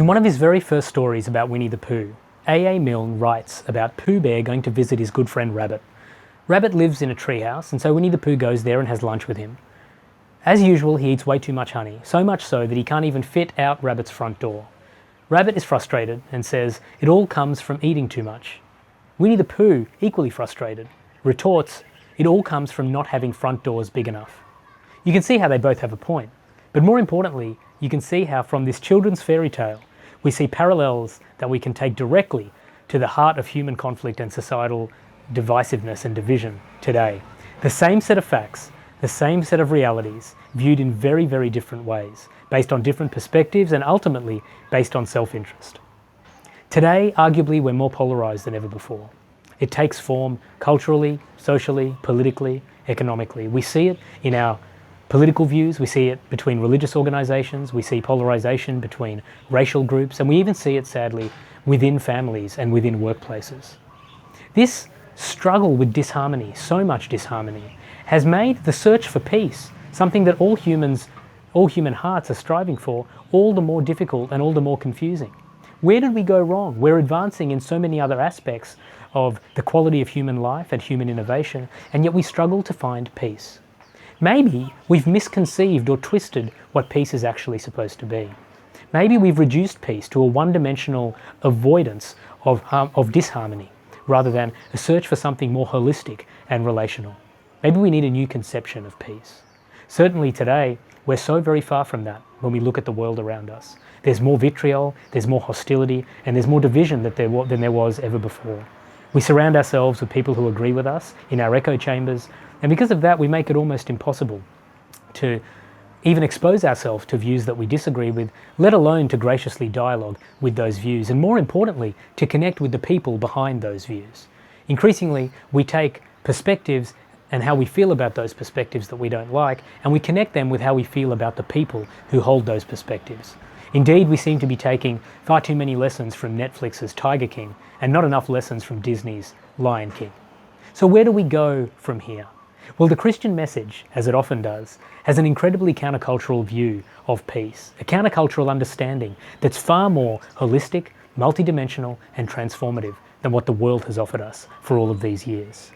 In one of his very first stories about Winnie the Pooh, A. Milne writes about Pooh Bear going to visit his good friend Rabbit. Rabbit lives in a treehouse, and so Winnie the Pooh goes there and has lunch with him. As usual, he eats way too much honey, so much so that he can't even fit out Rabbit's front door. Rabbit is frustrated and says it all comes from eating too much. Winnie the Pooh, equally frustrated, retorts it all comes from not having front doors big enough. You can see how they both have a point, but more importantly, you can see how from this children's fairy tale, we see parallels that we can take directly to the heart of human conflict and societal divisiveness and division today. The same set of facts, the same set of realities, viewed in very, very different ways, based on different perspectives and ultimately based on self-interest. Today, arguably, we're more polarized than ever before. It takes form culturally, socially, politically, economically. We see it in our political views, we see it between religious organizations, we see polarization between racial groups, and we even see it, sadly, within families and within workplaces. This struggle with disharmony, so much disharmony, has made the search for peace, something that all human hearts are striving for, all the more difficult and all the more confusing. Where did we go wrong? We're advancing in so many other aspects of the quality of human life and human innovation, and yet we struggle to find peace. Maybe we've misconceived or twisted what peace is actually supposed to be. Maybe we've reduced peace to a one-dimensional avoidance of disharmony, rather than a search for something more holistic and relational. Maybe we need a new conception of peace. Certainly today, we're so very far from that when we look at the world around us. There's more vitriol, there's more hostility, and there's more division than there was ever before. We surround ourselves with people who agree with us in our echo chambers, and because of that, we make it almost impossible to even expose ourselves to views that we disagree with, let alone to graciously dialogue with those views, and more importantly, to connect with the people behind those views. Increasingly, we take perspectives and how we feel about those perspectives that we don't like, and we connect them with how we feel about the people who hold those perspectives. Indeed, we seem to be taking far too many lessons from Netflix's Tiger King and not enough lessons from Disney's Lion King. So where do we go from here? Well, the Christian message, as it often does, has an incredibly countercultural view of peace, a countercultural understanding that's far more holistic, multidimensional, and transformative than what the world has offered us for all of these years.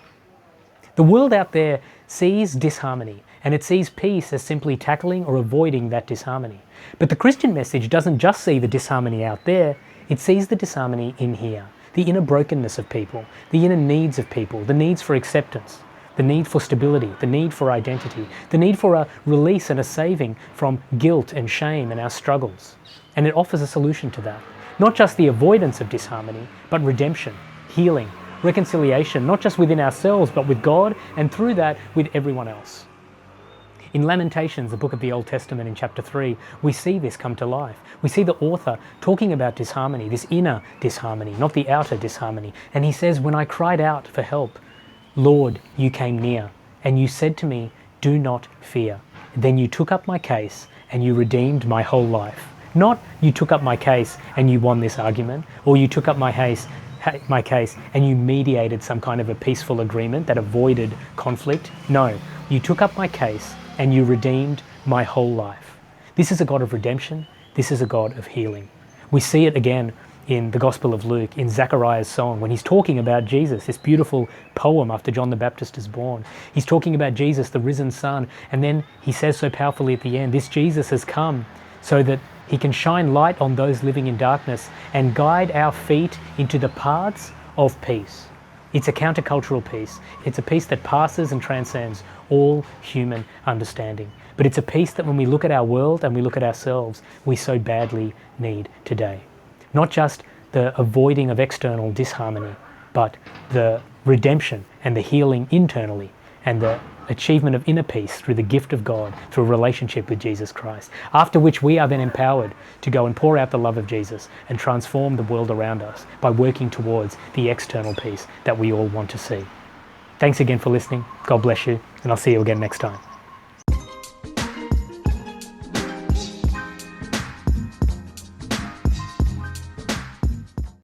The world out there sees disharmony, and it sees peace as simply tackling or avoiding that disharmony. But the Christian message doesn't just see the disharmony out there, it sees the disharmony in here, the inner brokenness of people, the inner needs of people, the needs for acceptance, the need for stability, the need for identity, the need for a release and a saving from guilt and shame and our struggles. And it offers a solution to that. Not just the avoidance of disharmony, but redemption, healing, reconciliation, not just within ourselves, but with God, and through that, with everyone else. In Lamentations, the book of the Old Testament in chapter 3, we see this come to life. We see the author talking about disharmony, this inner disharmony, not the outer disharmony. And he says, "When I cried out for help, Lord, you came near, and you said to me, do not fear. Then you took up my case, and you redeemed my whole life." Not you took up my case and you won this argument, or you took up my case and you mediated some kind of a peaceful agreement that avoided conflict. No, you took up my case and you redeemed my whole life. This is a God of redemption. This is a God of healing. We see it again in the Gospel of Luke, in Zechariah's song, when he's talking about Jesus, this beautiful poem after John the Baptist is born. He's talking about Jesus, the risen Son, and then he says so powerfully at the end, this Jesus has come so that he can shine light on those living in darkness and guide our feet into the paths of peace. It's a countercultural peace. It's a peace that passes and transcends all human understanding. But it's a peace that when we look at our world and we look at ourselves, we so badly need today. Not just the avoiding of external disharmony, but the redemption and the healing internally and the achievement of inner peace through the gift of God, through a relationship with Jesus Christ. After which we are then empowered to go and pour out the love of Jesus and transform the world around us by working towards the external peace that we all want to see. Thanks again for listening. God bless you, and I'll see you again next time.